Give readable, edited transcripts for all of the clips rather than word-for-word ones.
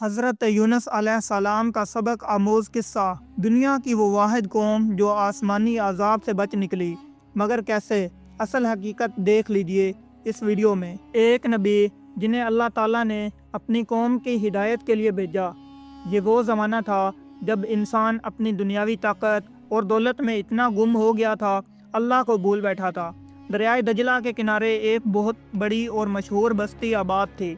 حضرت یونس علیہ السلام کا سبق آموز قصہ۔ دنیا کی وہ واحد قوم جو آسمانی عذاب سے بچ نکلی، مگر کیسے؟ اصل حقیقت دیکھ لیجئے اس ویڈیو میں۔ ایک نبی جنہیں اللہ تعالیٰ نے اپنی قوم کی ہدایت کے لیے بھیجا۔ یہ وہ زمانہ تھا جب انسان اپنی دنیاوی طاقت اور دولت میں اتنا گم ہو گیا تھا، اللہ کو بھول بیٹھا تھا۔ دریائے دجلہ کے کنارے ایک بہت بڑی اور مشہور بستی آباد تھی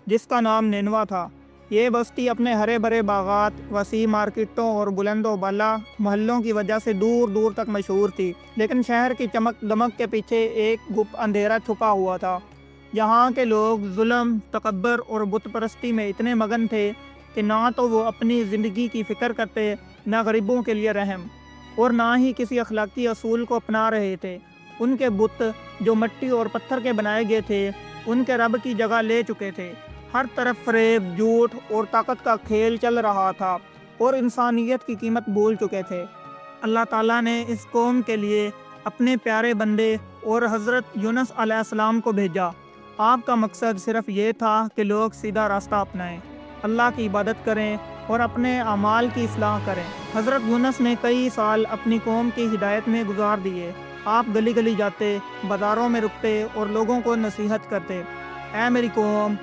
جس کا نام نینوا تھا۔ یہ بستی اپنے ہرے بھرے باغات، وسیع مارکیٹوں اور بلند و بالا محلوں کی وجہ سے دور دور تک مشہور تھی، لیکن شہر کی چمک دمک کے پیچھے ایک گپ اندھیرا چھپا ہوا تھا۔ یہاں کے لوگ ظلم، تکبر اور بت پرستی میں اتنے مگن تھے کہ نہ تو وہ اپنی زندگی کی فکر کرتے، نہ غریبوں کے لیے رحم، اور نہ ہی کسی اخلاقی اصول کو اپنا رہے تھے۔ ان کے بت جو مٹی اور پتھر کے بنائے گئے تھے، ان کے رب کی جگہ لے چکے تھے۔ ہر طرف فریب، جھوٹ اور طاقت کا کھیل چل رہا تھا اور انسانیت کی قیمت بھول چکے تھے۔ اللہ تعالیٰ نے اس قوم کے لیے اپنے پیارے بندے اور حضرت یونس علیہ السلام کو بھیجا۔ آپ کا مقصد صرف یہ تھا کہ لوگ سیدھا راستہ اپنائیں، اللہ کی عبادت کریں اور اپنے اعمال کی اصلاح کریں۔ حضرت یونس نے کئی سال اپنی قوم کی ہدایت میں گزار دیے۔ آپ گلی گلی جاتے، بازاروں میں رکتے اور لوگوں کو نصیحت کرتے۔ اے میری قوم،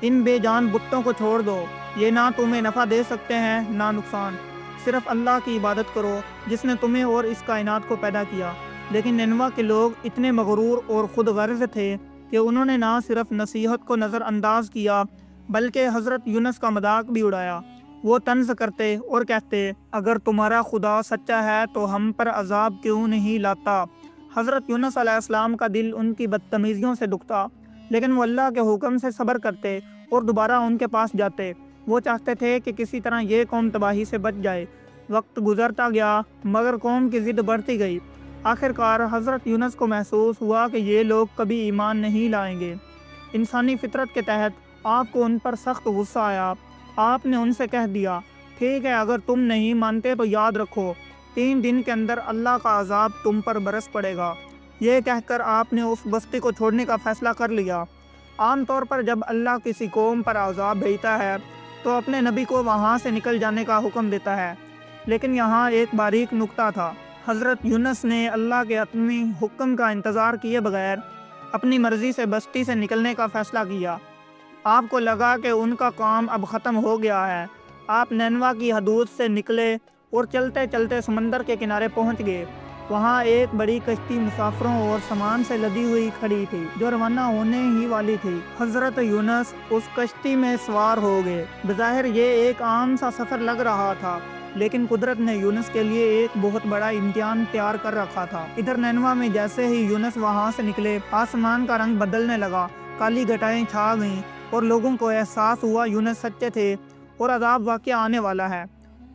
ان بے جان بتوں کو چھوڑ دو، یہ نہ تمہیں نفع دے سکتے ہیں نہ نقصان۔ صرف اللہ کی عبادت کرو جس نے تمہیں اور اس کائنات کو پیدا کیا۔ لیکن نینوا کے لوگ اتنے مغرور اور خود غرض تھے کہ انہوں نے نہ صرف نصیحت کو نظر انداز کیا بلکہ حضرت یونس کا مذاق بھی اڑایا۔ وہ طنز کرتے اور کہتے، اگر تمہارا خدا سچا ہے تو ہم پر عذاب کیوں نہیں لاتا؟ حضرت یونس علیہ السلام کا دل ان کی بدتمیزیوں سے دکھتا، لیکن وہ اللہ کے حکم سے صبر کرتے اور دوبارہ ان کے پاس جاتے۔ وہ چاہتے تھے کہ کسی طرح یہ قوم تباہی سے بچ جائے۔ وقت گزرتا گیا مگر قوم کی ضد بڑھتی گئی۔ آخرکار حضرت یونس کو محسوس ہوا کہ یہ لوگ کبھی ایمان نہیں لائیں گے۔ انسانی فطرت کے تحت آپ کو ان پر سخت غصہ آیا۔ آپ نے ان سے کہہ دیا، ٹھیک ہے، اگر تم نہیں مانتے تو یاد رکھو 3 دن کے اندر اللہ کا عذاب تم پر برس پڑے گا۔ یہ کہہ کر آپ نے اس بستی کو چھوڑنے کا فیصلہ کر لیا۔ عام طور پر جب اللہ کسی قوم پر عذاب بھیجتا ہے تو اپنے نبی کو وہاں سے نکل جانے کا حکم دیتا ہے، لیکن یہاں ایک باریک نکتہ تھا۔ حضرت یونس نے اللہ کے حتمی حکم کا انتظار کیے بغیر اپنی مرضی سے بستی سے نکلنے کا فیصلہ کیا۔ آپ کو لگا کہ ان کا کام اب ختم ہو گیا ہے۔ آپ نینوا کی حدود سے نکلے اور چلتے چلتے سمندر کے کنارے پہنچ گئے۔ وہاں ایک بڑی کشتی مسافروں اور سامان سے لدی ہوئی کھڑی تھی جو روانہ ہونے ہی والی تھی۔ حضرت یونس اس کشتی میں سوار ہو گئے۔ بظاہر یہ ایک عام سا سفر لگ رہا تھا، لیکن قدرت نے یونس کے لیے ایک بہت بڑا امتحان تیار کر رکھا تھا۔ ادھر نینوا میں جیسے ہی یونس وہاں سے نکلے، آسمان کا رنگ بدلنے لگا، کالی گھٹائیں چھا گئیں اور لوگوں کو احساس ہوا یونس سچے تھے اور عذاب واقعہ آنے والا ہے۔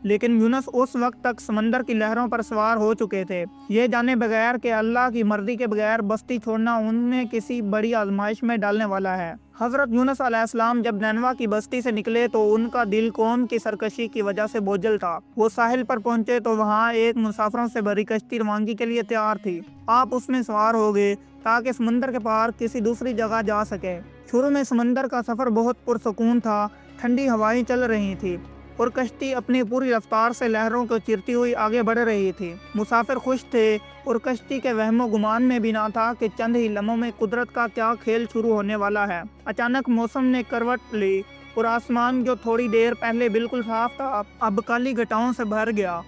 لیکن یونس اس وقت تک سمندر کی لہروں پر سوار ہو چکے تھے، یہ جانے بغیر کہ اللہ کی مرضی کے بغیر بستی چھوڑنا انہیں کسی بڑی آزمائش میں ڈالنے والا ہے۔ حضرت یونس علیہ السلام جب نینوا کی بستی سے نکلے تو ان کا دل قوم کی سرکشی کی وجہ سے بوجھل تھا۔ وہ ساحل پر پہنچے تو وہاں ایک مسافروں سے بھری کشتی روانگی کے لیے تیار تھی۔ آپ اس میں سوار ہو گئے تاکہ سمندر کے پار کسی دوسری جگہ جا سکے۔ شروع میں سمندر کا سفر بہت پرسکون تھا، ٹھنڈی ہوائیں چل رہی تھی اور کشتی اپنی پوری رفتار سے لہروں کو چیرتی ہوئی آگے بڑھ رہی تھی۔ مسافر خوش تھے اور کشتی کے وہم و گمان میں بھی نہ تھا کہ چند ہی لمحوں میں قدرت کا کیا کھیل شروع ہونے والا ہے۔ اچانک موسم نے کروٹ لی اور آسمان جو تھوڑی دیر پہلے بالکل صاف تھا اب کالی گھٹاؤں سے بھر گیا۔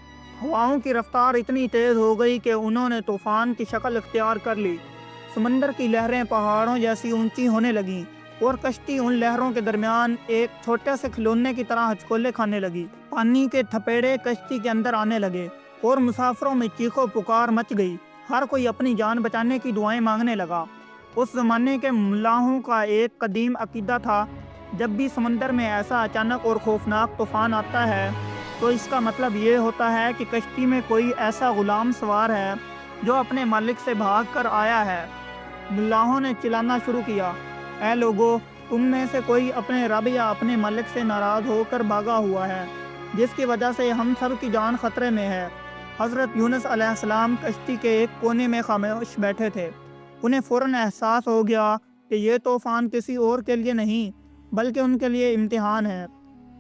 ہواؤں کی رفتار اتنی تیز ہو گئی کہ انہوں نے طوفان کی شکل اختیار کر لی۔ سمندر کی لہریں پہاڑوں جیسی اونچی ہونے لگیں اور کشتی ان لہروں کے درمیان ایک چھوٹے سے کھلونے کی طرح ہچکولے کھانے لگی۔ پانی کے تھپیڑے کشتی کے اندر آنے لگے اور مسافروں میں چیخ و پکار مچ گئی۔ ہر کوئی اپنی جان بچانے کی دعائیں مانگنے لگا۔ اس زمانے کے ملاحوں کا ایک قدیم عقیدہ تھا، جب بھی سمندر میں ایسا اچانک اور خوفناک طوفان آتا ہے تو اس کا مطلب یہ ہوتا ہے کہ کشتی میں کوئی ایسا غلام سوار ہے جو اپنے مالک سے بھاگ کر آیا ہے۔ ملاحوں نے چلانا شروع کیا، اے لوگو، تم میں سے کوئی اپنے رب یا اپنے مالک سے ناراض ہو کر بھاگا ہوا ہے، جس کی وجہ سے ہم سب کی جان خطرے میں ہے۔ حضرت یونس علیہ السلام کشتی کے ایک کونے میں خاموش بیٹھے تھے۔ انہیں فوراً احساس ہو گیا کہ یہ طوفان کسی اور کے لیے نہیں بلکہ ان کے لیے امتحان ہے۔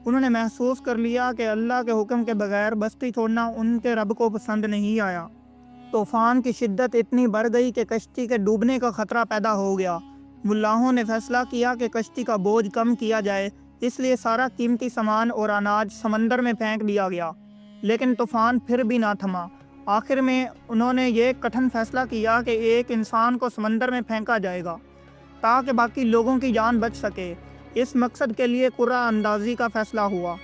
انہوں نے محسوس کر لیا کہ اللہ کے حکم کے بغیر بستی چھوڑنا ان کے رب کو پسند نہیں آیا۔ طوفان کی شدت اتنی بڑھ گئی کہ کشتی کے ڈوبنے کا خطرہ پیدا ہو گیا۔ ملاحوں نے فیصلہ کیا کہ کشتی کا بوجھ کم کیا جائے، اس لیے سارا قیمتی سامان اور اناج سمندر میں پھینک دیا گیا، لیکن طوفان پھر بھی نہ تھما۔ آخر میں انہوں نے یہ کٹھن فیصلہ کیا کہ ایک انسان کو سمندر میں پھینکا جائے گا تاکہ باقی لوگوں کی جان بچ سکے۔ اس مقصد کے لیے قرعہ اندازی کا فیصلہ ہوا۔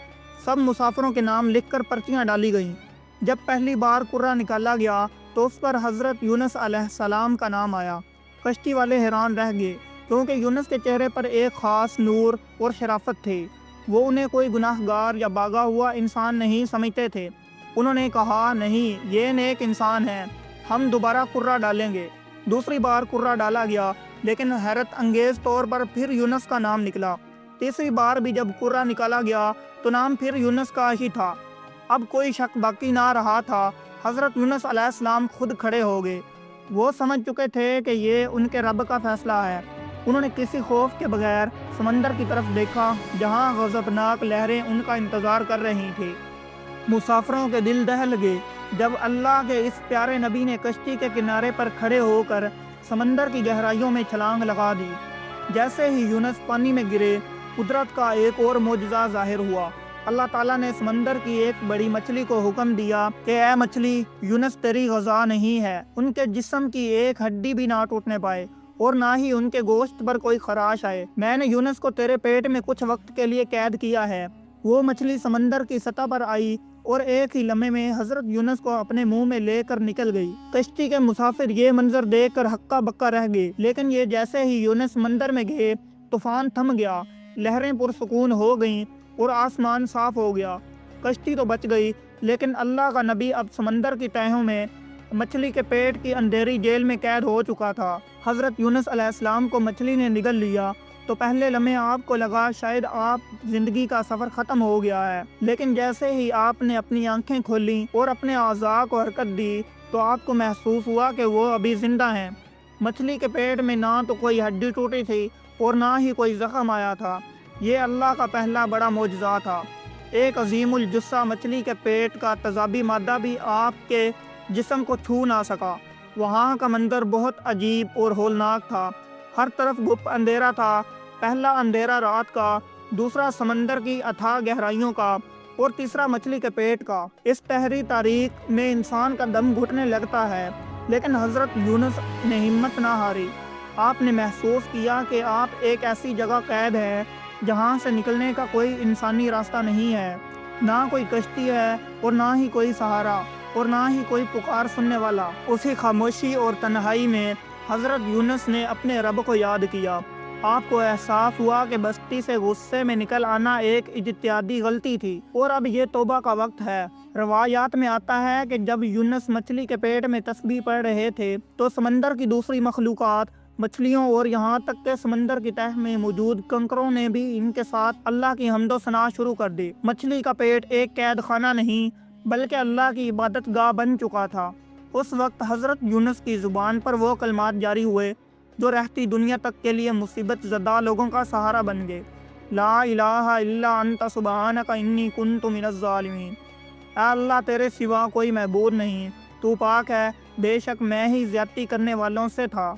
سب مسافروں کے نام لکھ کر پرچیاں ڈالی گئیں۔ جب پہلی بار قرعہ نکالا گیا تو اس پر حضرت یونس علیہ السلام کا نام آیا۔ کشتی والے حیران رہ گئے، کیونکہ یونس کے چہرے پر ایک خاص نور اور شرافت تھی۔ وہ انہیں کوئی گناہ گار یا باغا ہوا انسان نہیں سمجھتے تھے۔ انہوں نے کہا، نہیں، یہ نیک انسان ہے، ہم دوبارہ قرعہ ڈالیں گے۔ دوسری بار قرعہ ڈالا گیا، لیکن حیرت انگیز طور پر پھر یونس کا نام نکلا۔ تیسری بار بھی جب قرعہ نکالا گیا تو نام پھر یونس کا ہی تھا۔ اب کوئی شک باقی نہ رہا تھا۔ حضرت یونس علیہ السلام خود کھڑے ہو گئے۔ وہ سمجھ چکے تھے کہ یہ ان کے رب کا فیصلہ ہے۔ انہوں نے کسی خوف کے بغیر سمندر کی طرف دیکھا، جہاں غضبناک لہریں ان کا انتظار کر رہی تھیں۔ مسافروں کے دل دہل گئے جب اللہ کے اس پیارے نبی نے کشتی کے کنارے پر کھڑے ہو کر سمندر کی گہرائیوں میں چھلانگ لگا دی۔ جیسے ہی یونس پانی میں گرے، قدرت کا ایک اور معجزہ ظاہر ہوا۔ اللہ تعالیٰ نے سمندر کی ایک بڑی مچھلی کو حکم دیا کہ اے مچھلی، یونس تیری غذا نہیں ہے۔ ان کے جسم کی ایک ہڈی بھی نہ ٹوٹنے پائے اور نہ ہی ان کے گوشت پر کوئی خراش آئے۔ میں نے یونس کو تیرے پیٹ میں کچھ وقت کے لیے قید کیا ہے۔ وہ مچھلی سمندر کی سطح پر آئی اور ایک ہی لمحے میں حضرت یونس کو اپنے منہ میں لے کر نکل گئی۔ کشتی کے مسافر یہ منظر دیکھ کر ہکا بکا رہ گئے، لیکن یہ جیسے ہی یونس سمندر میں گئے، طوفان تھم گیا، لہریں پرسکون ہو گئیں اور آسمان صاف ہو گیا۔ کشتی تو بچ گئی، لیکن اللہ کا نبی اب سمندر کی تہوں میں مچھلی کے پیٹ کی اندھیری جیل میں قید ہو چکا تھا۔ حضرت یونس علیہ السلام کو مچھلی نے نگل لیا تو پہلے لمحے آپ کو لگا شاید آپ زندگی کا سفر ختم ہو گیا ہے، لیکن جیسے ہی آپ نے اپنی آنکھیں کھولیں اور اپنے اعضاء کو حرکت دی تو آپ کو محسوس ہوا کہ وہ ابھی زندہ ہیں۔ مچھلی کے پیٹ میں نہ تو کوئی ہڈی ٹوٹی تھی اور نہ ہی کوئی زخم آیا تھا۔ یہ اللہ کا پہلا بڑا معجزہ تھا۔ ایک عظیم الجثہ مچھلی کے پیٹ کا تیزابی مادہ بھی آپ کے جسم کو چھو نہ سکا۔ وہاں کا منظر بہت عجیب اور ہولناک تھا۔ ہر طرف گپ اندھیرا تھا، پہلا اندھیرا رات کا، دوسرا سمندر کی اتھاہ گہرائیوں کا اور تیسرا مچھلی کے پیٹ کا۔ اس تہری تاریک میں انسان کا دم گھٹنے لگتا ہے، لیکن حضرت یونس نے ہمت نہ ہاری۔ آپ نے محسوس کیا کہ آپ ایک ایسی جگہ قید ہیں جہاں سے نکلنے کا کوئی انسانی راستہ نہیں ہے، نہ کوئی کشتی ہے اور نہ ہی کوئی سہارا اور نہ ہی کوئی پکار سننے والا۔ اسی خاموشی اور تنہائی میں حضرت یونس نے اپنے رب کو یاد کیا۔ آپ کو احساس ہوا کہ بستی سے غصے میں نکل آنا ایک اجتہادی غلطی تھی اور اب یہ توبہ کا وقت ہے۔ روایات میں آتا ہے کہ جب یونس مچھلی کے پیٹ میں تسبیح پڑھ رہے تھے تو سمندر کی دوسری مخلوقات، مچھلیوں اور یہاں تک کہ سمندر کی تہہ میں موجود کنکروں نے بھی ان کے ساتھ اللہ کی حمد و ثنا شروع کر دی۔ مچھلی کا پیٹ ایک قید خانہ نہیں بلکہ اللہ کی عبادت گاہ بن چکا تھا۔ اس وقت حضرت یونس کی زبان پر وہ کلمات جاری ہوئے جو رہتی دنیا تک کے لیے مصیبت زدہ لوگوں کا سہارا بن گئے۔ لا الہ الا انت سبحانک انی کنت من الظالمین۔ اے اللہ، تیرے سوا کوئی معبود نہیں، تو پاک ہے، بے شک میں ہی زیادتی کرنے والوں سے تھا۔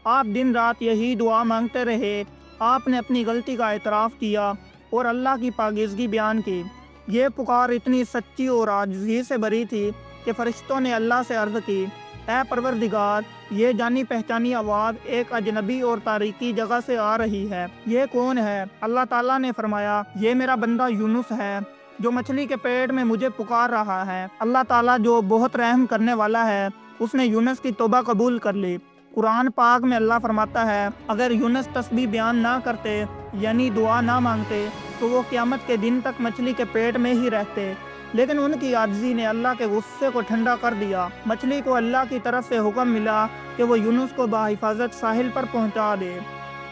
آپ دن رات یہی دعا مانگتے رہے۔ آپ نے اپنی غلطی کا اعتراف کیا اور اللہ کی پاکیزگی بیان کی۔ یہ پکار اتنی سچی اور عاجزی سے بھری تھی کہ فرشتوں نے اللہ سے عرض کی، اے پروردگار، یہ جانی پہچانی آواز ایک اجنبی اور تاریکی جگہ سے آ رہی ہے، یہ کون ہے؟ اللہ تعالیٰ نے فرمایا، یہ میرا بندہ یونس ہے جو مچھلی کے پیٹ میں مجھے پکار رہا ہے۔ اللہ تعالیٰ جو بہت رحم کرنے والا ہے، اس نے یونس کی توبہ قبول کر لی۔ قرآن پاک میں اللہ فرماتا ہے، اگر یونس تسبیح بیان نہ کرتے یعنی دعا نہ مانگتے تو وہ قیامت کے دن تک مچھلی کے پیٹ میں ہی رہتے، لیکن ان کی عاجزی نے اللہ کے غصے کو ٹھنڈا کر دیا۔ مچھلی کو اللہ کی طرف سے حکم ملا کہ وہ یونس کو بحفاظت ساحل پر پہنچا دے۔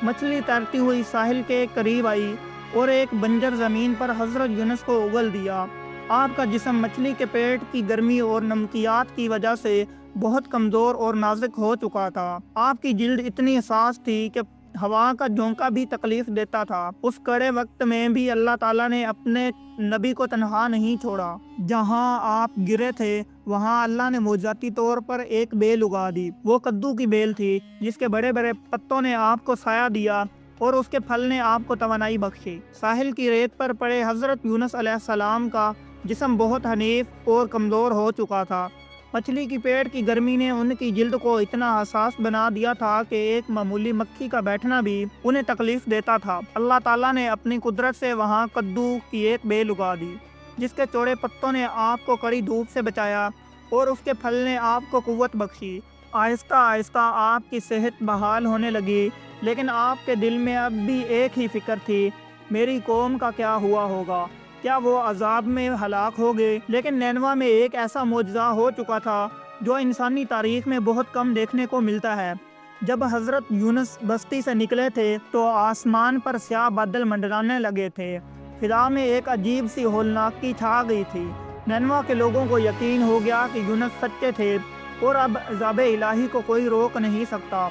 مچھلی تیرتی ہوئی ساحل کے قریب آئی اور ایک بنجر زمین پر حضرت یونس کو اگل دیا۔ آپ کا جسم مچھلی کے پیٹ کی گرمی اور نمکیات کی وجہ سے بہت کمزور اور نازک ہو چکا تھا۔ آپ کی جلد اتنی حساس تھی کہ ہوا کا جھونکا بھی تکلیف دیتا تھا، اس کڑے وقت میں بھی اللہ تعالیٰ نے اپنے نبی کو تنہا نہیں چھوڑا۔ جہاں آپ گرے تھے وہاں اللہ نے معجزاتی طور پر ایک بیل اگا دی۔ وہ کدو کی بیل تھی جس کے بڑے بڑے پتوں نے آپ کو سایہ دیا اور اس کے پھل نے آپ کو توانائی بخشی۔ ساحل کی ریت پر پڑے حضرت یونس علیہ السلام کا جسم بہت حنیف اور کمزور ہو چکا تھا۔ مچھلی کی پیٹ کی گرمی نے ان کی جلد کو اتنا حساس بنا دیا تھا کہ ایک معمولی مکھی کا بیٹھنا بھی انہیں تکلیف دیتا تھا۔ اللہ تعالیٰ نے اپنی قدرت سے وہاں کدو کی ایک بیل اگا دی جس کے چوڑے پتوں نے آپ کو کڑی دھوپ سے بچایا اور اس کے پھل نے آپ کو قوت بخشی۔ آہستہ آہستہ آپ کی صحت بحال ہونے لگی، لیکن آپ کے دل میں اب بھی ایک ہی فکر تھی، میری قوم کا کیا ہوا ہوگا؟ کیا وہ عذاب میں ہلاک ہو گئے؟ لیکن نینوا میں ایک ایسا معجزہ ہو چکا تھا جو انسانی تاریخ میں بہت کم دیکھنے کو ملتا ہے۔ جب حضرت یونس بستی سے نکلے تھے تو آسمان پر سیاہ بادل منڈرانے لگے تھے، فضا میں ایک عجیب سی ہولناکی چھا گئی تھی۔ نینوا کے لوگوں کو یقین ہو گیا کہ یونس سچے تھے اور اب عذاب الہی کو کوئی روک نہیں سکتا۔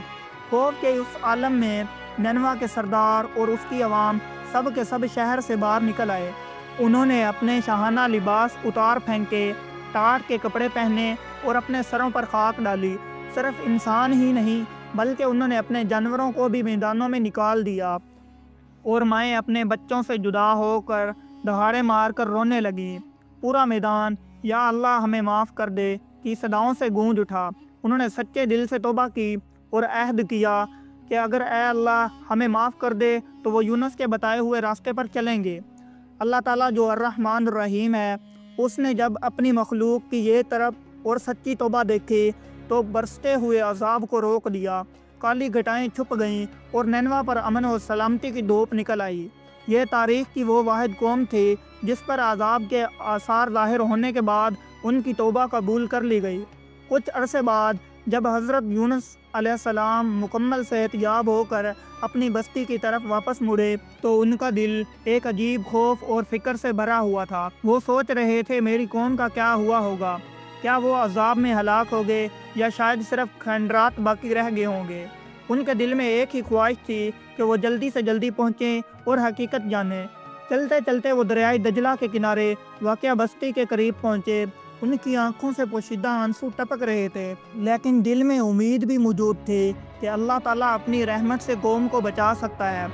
خوف کے اس عالم میں نینوا کے سردار اور اس کی عوام سب کے سب شہر سے باہر نکل آئے۔ انہوں نے اپنے شاہانہ لباس اتار پھینکے، ٹاٹ کے کپڑے پہنے اور اپنے سروں پر خاک ڈالی۔ صرف انسان ہی نہیں بلکہ انہوں نے اپنے جانوروں کو بھی میدانوں میں نکال دیا اور مائیں اپنے بچوں سے جدا ہو کر دہاڑے مار کر رونے لگیں۔ پورا میدان یا اللہ ہمیں معاف کر دے کی صداؤں سے گونج اٹھا۔ انہوں نے سچے دل سے توبہ کی اور عہد کیا کہ اگر اے اللہ ہمیں معاف کر دے تو وہ یونس کے بتائے ہوئے راستے پر چلیں گے۔ اللہ تعالیٰ جو الرحمن الرحیم ہے، اس نے جب اپنی مخلوق کی یہ طرف اور سچی توبہ دیکھی تو برستے ہوئے عذاب کو روک دیا۔ کالی گھٹائیں چھپ گئیں اور نینوا پر امن و سلامتی کی دھوپ نکل آئی۔ یہ تاریخ کی وہ واحد قوم تھی جس پر عذاب کے آثار ظاہر ہونے کے بعد ان کی توبہ قبول کر لی گئی۔ کچھ عرصے بعد جب حضرت یونس علیہ السلام مکمل صحت یاب ہو کر اپنی بستی کی طرف واپس مڑے تو ان کا دل ایک عجیب خوف اور فکر سے بھرا ہوا تھا۔ وہ سوچ رہے تھے میری قوم کا کیا ہوا ہوگا؟ کیا وہ عذاب میں ہلاک ہو گئے یا شاید صرف خنڈرات باقی رہ گئے ہوں گے؟ ان کے دل میں ایک ہی خواہش تھی کہ وہ جلدی سے جلدی پہنچیں اور حقیقت جانیں۔ چلتے چلتے وہ دریائے دجلہ کے کنارے واقع بستی کے قریب پہنچے۔ ان کی آنکھوں سے پوشیدہ آنسو ٹپک رہے تھے، لیکن دل میں امید بھی موجود تھی کہ اللہ تعالیٰ اپنی رحمت سے قوم کو بچا سکتا ہے۔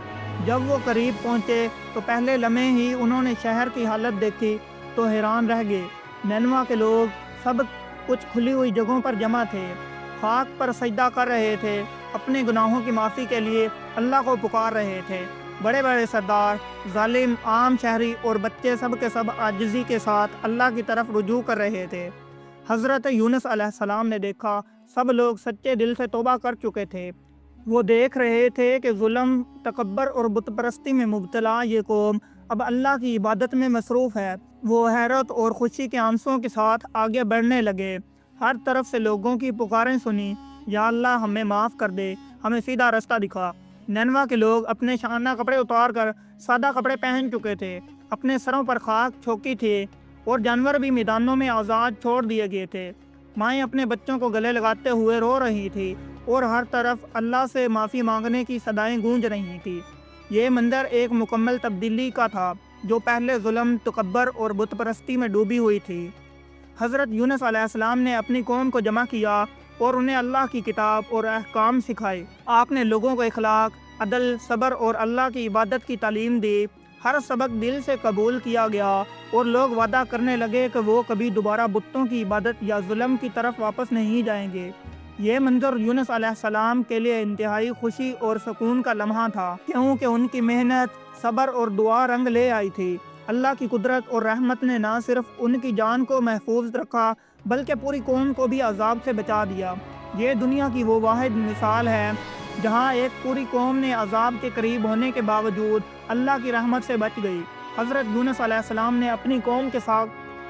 جب وہ قریب پہنچے تو پہلے لمحے ہی انہوں نے شہر کی حالت دیکھی تو حیران رہ گئے۔ نینوا کے لوگ سب کچھ کھلی ہوئی جگہوں پر جمع تھے، خاک پر سجدہ کر رہے تھے، اپنے گناہوں کی معافی کے لیے اللہ کو پکار رہے تھے۔ بڑے بڑے سردار، ظالم، عام شہری اور بچے سب کے سب عاجزی کے ساتھ اللہ کی طرف رجوع کر رہے تھے۔ حضرت یونس علیہ السلام نے دیکھا سب لوگ سچے دل سے توبہ کر چکے تھے۔ وہ دیکھ رہے تھے کہ ظلم، تکبر اور بت پرستی میں مبتلا یہ قوم اب اللہ کی عبادت میں مصروف ہے۔ وہ حیرت اور خوشی کے آنسوؤں کے ساتھ آگے بڑھنے لگے۔ ہر طرف سے لوگوں کی پکاریں سنی، یا اللہ ہمیں معاف کر دے، ہمیں سیدھا رستہ دکھا۔ نینوا کے لوگ اپنے شاہانہ کپڑے اتار کر سادہ کپڑے پہن چکے تھے، اپنے سروں پر خاک چھوکی تھی اور جانور بھی میدانوں میں آزاد چھوڑ دیے گئے تھے۔ مائیں اپنے بچوں کو گلے لگاتے ہوئے رو رہی تھی اور ہر طرف اللہ سے معافی مانگنے کی صدائیں گونج رہی تھی۔ یہ منظر ایک مکمل تبدیلی کا تھا جو پہلے ظلم، تکبر اور بت پرستی میں ڈوبی ہوئی تھی۔ حضرت یونس علیہ السلام نے اپنی قوم کو جمع کیا اور انہیں اللہ کی کتاب اور احکام سکھائے۔ آپ نے لوگوں کو اخلاق، عدل، صبر اور اللہ کی عبادت کی تعلیم دی۔ ہر سبق دل سے قبول کیا گیا اور لوگ وعدہ کرنے لگے کہ وہ کبھی دوبارہ بتوں کی عبادت یا ظلم کی طرف واپس نہیں جائیں گے۔ یہ منظر یونس علیہ السلام کے لیے انتہائی خوشی اور سکون کا لمحہ تھا، کیونکہ ان کی محنت، صبر اور دعا رنگ لے آئی تھی۔ اللہ کی قدرت اور رحمت نے نہ صرف ان کی جان کو محفوظ رکھا بلکہ پوری قوم کو بھی عذاب سے بچا دیا۔ یہ دنیا کی وہ واحد مثال ہے جہاں ایک پوری قوم نے عذاب کے قریب ہونے کے باوجود اللہ کی رحمت سے بچ گئی۔ حضرت یونس علیہ السلام نے اپنی قوم کے ساتھ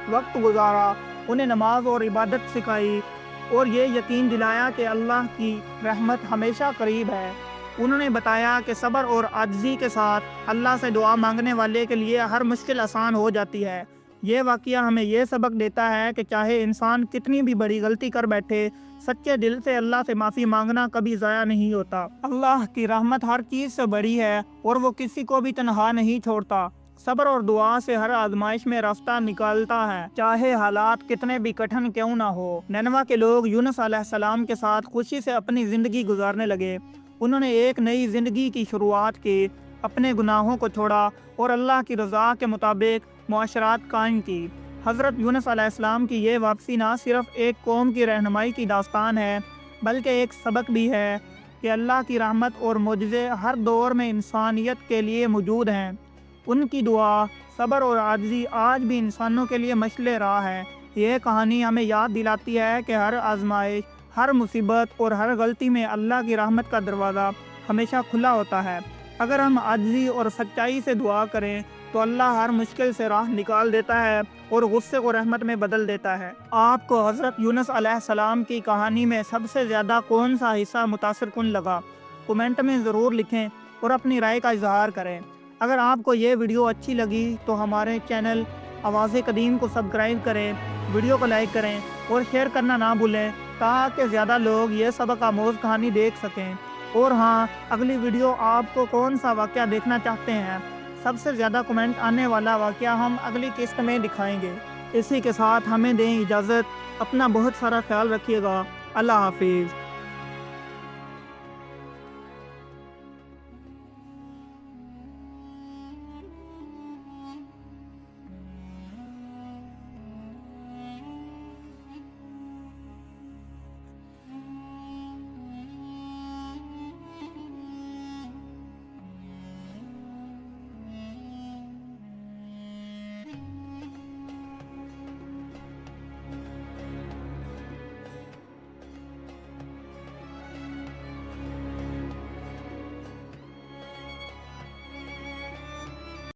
وقت گزارا، انہیں نماز اور عبادت سکھائی اور یہ یقین دلایا کہ اللہ کی رحمت ہمیشہ قریب ہے۔ انہوں نے بتایا کہ صبر اور عاجزی کے ساتھ اللہ سے دعا مانگنے والے کے لیے ہر مشکل آسان ہو جاتی ہے۔ یہ واقعہ ہمیں یہ سبق دیتا ہے کہ چاہے انسان کتنی بھی بڑی غلطی کر بیٹھے، سچے دل سے اللہ سے معافی مانگنا کبھی ضائع نہیں ہوتا۔ اللہ کی رحمت ہر چیز سے بڑی ہے اور وہ کسی کو بھی تنہا نہیں چھوڑتا۔ صبر اور دعا سے ہر آزمائش میں راستہ نکالتا ہے، چاہے حالات کتنے بھی کٹھن کیوں نہ ہو۔ نینوا کے لوگ یونس علیہ السلام کے ساتھ خوشی سے اپنی زندگی گزارنے لگے۔ انہوں نے ایک نئی زندگی کی شروعات کی، اپنے گناہوں کو چھوڑا اور اللہ کی رضا کے مطابق معاشرات قائم کی۔ حضرت یونس علیہ السلام کی یہ واپسی نہ صرف ایک قوم کی رہنمائی کی داستان ہے، بلکہ ایک سبق بھی ہے کہ اللہ کی رحمت اور معجزے ہر دور میں انسانیت کے لیے موجود ہیں۔ ان کی دعا، صبر اور عاجزی آج بھی انسانوں کے لیے مشعل راہ ہے۔ یہ کہانی ہمیں یاد دلاتی ہے کہ ہر آزمائش، ہر مصیبت اور ہر غلطی میں اللہ کی رحمت کا دروازہ ہمیشہ کھلا ہوتا ہے۔ اگر ہم عاجزی اور سچائی سے دعا کریں تو اللہ ہر مشکل سے راہ نکال دیتا ہے اور غصے کو رحمت میں بدل دیتا ہے۔ آپ کو حضرت یونس علیہ السلام کی کہانی میں سب سے زیادہ کون سا حصہ متاثر کن لگا؟ کمنٹ میں ضرور لکھیں اور اپنی رائے کا اظہار کریں۔ اگر آپ کو یہ ویڈیو اچھی لگی تو ہمارے چینل آواز قدیم کو سبسکرائب کریں، ویڈیو کو لائک کریں اور شیئر کرنا نہ بھولیں تاکہ زیادہ لوگ یہ سبق آموز کہانی دیکھ سکیں۔ اور ہاں، اگلی ویڈیو آپ کو کون سا واقعہ دیکھنا چاہتے ہیں؟ سب سے زیادہ کمنٹ آنے والا واقعہ ہم اگلی قسط میں دکھائیں گے۔ اسی کے ساتھ ہمیں دیں اجازت، اپنا بہت سارا خیال رکھیے گا۔ اللہ حافظ۔